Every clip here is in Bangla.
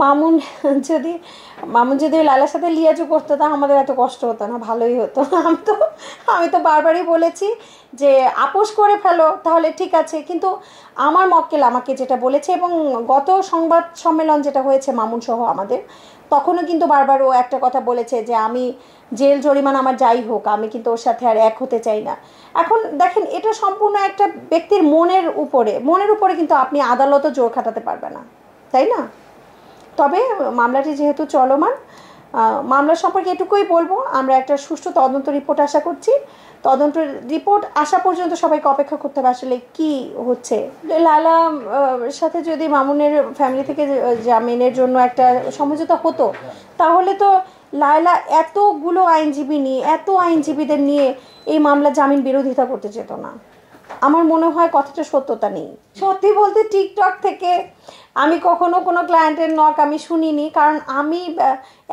মামুন যদি মামুন যদি লালার সাথে লিয়াজু করতো তা আমাদের এত কষ্ট হতো না, ভালোই হতো। আমি তো বারবারই বলেছি যে আপোষ করে ফেলো তাহলে ঠিক আছে, কিন্তু আমার মক্কেল আমাকে যেটা বলেছে, এবং গত সংবাদ সম্মেলন যেটা হয়েছে মামুন সহ আমাদের, তখনও কিন্তু বারবার ও একটা কথা বলেছে যে আমি জেল জরিমানা আমার যাই হোক, আমি কিন্তু ওর সাথে আর এক হতে চাই না। এখন দেখেন, এটা সম্পূর্ণ একটা ব্যক্তির মনের উপরে কিন্তু আপনি আদালতও জোর খাটাতে পারবে না, তাই না? তবে মামলাটি যেহেতু চলমান, মামলা সম্পর্কে এটুকুই বলবো, আমরা একটা সুষ্ঠু তদন্ত রিপোর্ট আশা করছি। তদন্ত রিপোর্ট আসা পর্যন্ত সবাইকে অপেক্ষা করতে হবে আসলে কি হচ্ছে। লালা সাথে যদি মামুনের ফ্যামিলি থেকে জামিনের জন্য একটা সমঝোতা হতো, তাহলে তো লায়লা এতগুলো আইনজীবীদের নিয়ে এই মামলা জামিন বিরোধিতা করতে যেত না। আমার মনে হয় কথাটা সত্যতা নেই। সত্যি বলতে টিকটক থেকে আমি কখনো কোনো ক্লায়েন্টের নক আমি শুনিনি, কারণ আমি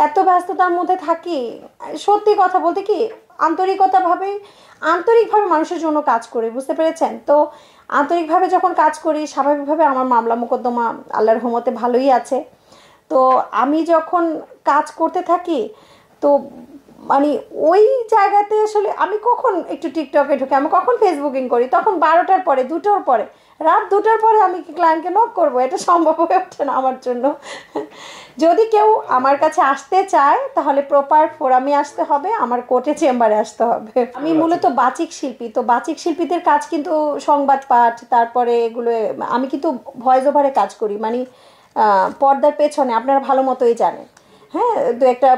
এত ব্যস্ততার মধ্যে থাকি। সত্যি কথা বলতে কি, আন্তরিকভাবে মানুষের জন্য কাজ করি, বুঝতে পেরেছেন তো? আন্তরিকভাবে যখন কাজ করি, স্বাভাবিকভাবে আমার মামলা মোকদ্দমা আল্লাহর রহমতে ভালোই আছে। তো আমি যখন কাজ করতে থাকি, তো মানে ওই জায়গাতে আসলে আমি কখন একটু টিকটকে ঢুকে, আমি কখন ফেসবুকিং করি, তখন 12টার পরে, 2টার পরে, রাত 2টার পরে আমি কি ক্লায়েন্টকে নক করবো? এটা সম্ভব হয়ে ওঠে না আমার জন্য। যদি কেউ আমার কাছে আসতে চায় তাহলে প্রপার ফোরামে আসতে হবে, আমার কোর্টে চেম্বারে আসতে হবে। আমি মূলত বাচিক শিল্পী, তো বাচিক শিল্পীদের কাজ কিন্তু সংবাদ পাঠ, তারপরে এগুলো আমি কিন্তু ভয়েস ওভারে কাজ করি, মানে পর্দার পেছনে, আপনারা ভালো মতোই জানেন। হ্যাঁ, দু একটা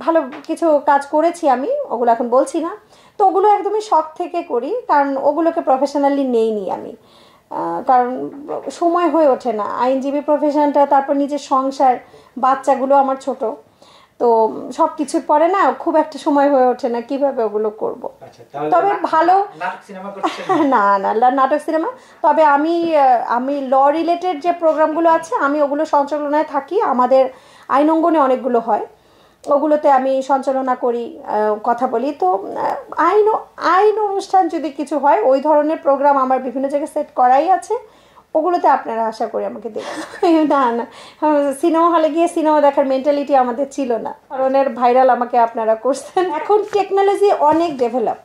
ভালো কিছু কাজ করেছি আমি, ওগুলো এখন বলছি না। তো ওগুলো একদমই শখ থেকে করি, কারণ ওগুলোকে প্রফেশনালি নেইনি আমি, কারণ সময় হয়ে ওঠে না আইনজীবী প্রফেশনটা, তারপর নিজের সংসার, বাচ্চাগুলো আমার ছোট, তো সব কিছুর পরে না খুব একটা সময় হয়ে ওঠে না কিভাবে ওগুলো করব। তবে ভালো না না নাটক সিনেমা, তবে আমি ল রিলেটেড যে প্রোগ্রামগুলো আছে আমি ওগুলো সঞ্চালনায় থাকি। আমাদের আইন অঙ্গনে অনেকগুলো হয়, ওগুলোতে আমি সঞ্চালনা করি, কথা বলি। তো আইন অনুষ্ঠান যদি কিছু হয়, ওই ধরনের প্রোগ্রাম আমার বিভিন্ন জায়গায় সেট করাই আছে, ওগুলোতে আপনারা আশা করি আমাকে দেখবেন। না না, সিনেমা হলে গিয়ে সিনেমা দেখার মেন্টালিটি আমাদের ছিল না, ধরনের ভাইরাল আমাকে আপনারা করছেন। এখন টেকনোলজি অনেক ডেভেলপ,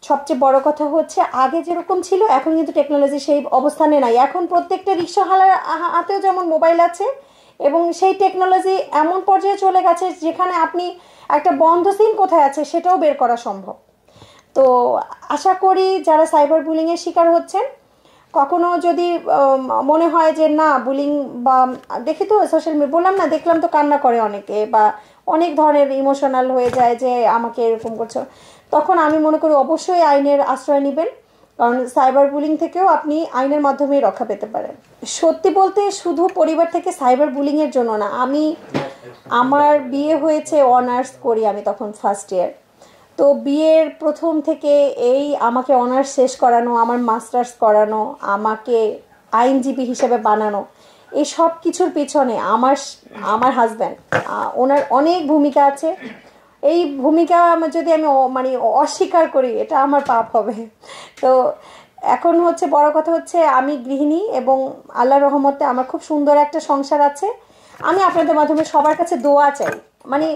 সবচেয়ে বড় কথা হচ্ছে আগে যেরকম ছিল এখন কিন্তু টেকনোলজি সেই অবস্থানে নাই। এখন প্রত্যেকটা রিক্সাওয়ালার হাতেও যেমন মোবাইল আছে, এবং সেই টেকনোলজি এমন পর্যায়ে চলে গেছে যেখানে আপনি একটা বন্ধ সিন কোথায় আছে সেটাও বের করা সম্ভব। তো আশা করি যারা সাইবার বুলিংয়ের শিকার হচ্ছেন, কখনো যদি মনে হয় যে না বুলিং, বা দেখি তো সোশ্যাল মিডিয়া, বললাম না, দেখলাম তো কান্না করে অনেকে, বা অনেক ধরনের ইমোশনাল হয়ে যায় যে আমাকে এরকম করছো, তখন আমি মনে করি অবশ্যই আইনের আশ্রয় নেবেন, কারণ সাইবার বুলিং থেকেও আপনি আইনের মাধ্যমেই রক্ষা পেতে পারেন। সত্যি বলতে শুধু পরিবার থেকে সাইবার বুলিংয়ের জন্য না, আমার বিয়ে হয়েছে অনার্স করি আমি তখন ফার্স্ট ইয়ার, তো বিয়ের প্রথম থেকে এই আমাকে অনার্স শেষ করানো, আমার মাস্টার্স করানো, আমাকে আইনজীবী হিসেবে বানানো, এই সব কিছুর পিছনে আমার হাজব্যান্ড, ওনার অনেক ভূমিকা আছে। এই ভূমিকা যদি আমি মানে অস্বীকার করি, এটা আমার পাপ হবে। তো এখন হচ্ছে বড় কথা হচ্ছে আমি গৃহিণী, এবং আল্লাহর রহমতে আমার খুব সুন্দর একটা সংসার আছে। আমি আপনাদের মাধ্যমে সবার কাছে দোয়া চাই, মানে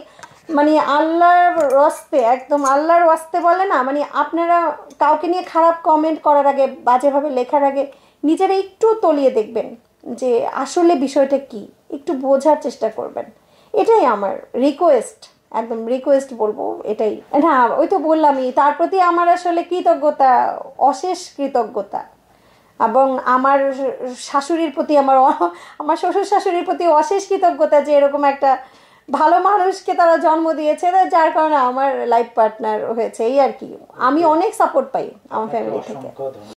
মানে আল্লাহর ওয়াস্তে, একদম আল্লাহর ওয়াস্তে বলে না, মানে আপনারা কাউকে নিয়ে খারাপ কমেন্ট করার আগে, বাজেভাবে লেখার আগে নিজেরা একটু তলিয়ে দেখবেন যে আসলে বিষয়টা কি, একটু বোঝার চেষ্টা করবেন। এটাই আমার রিকোয়েস্ট, একদম রিকোয়েস্ট বলবো এটাই। না ওই তো বললামই, তার প্রতি আমার আসলে কৃতজ্ঞতা, অশেষ কৃতজ্ঞতা, এবং আমার শাশুড়ির প্রতি, আমার শ্বশুর শাশুড়ির প্রতি অশেষ কৃতজ্ঞতা যে এরকম একটা ভালো মানুষকে তারা জন্ম দিয়েছে, যার কারণে আমার লাইফ পার্টনার হয়েছে, এই আর কি। আমি অনেক সাপোর্ট পাই আমার ফ্যামিলি থেকে।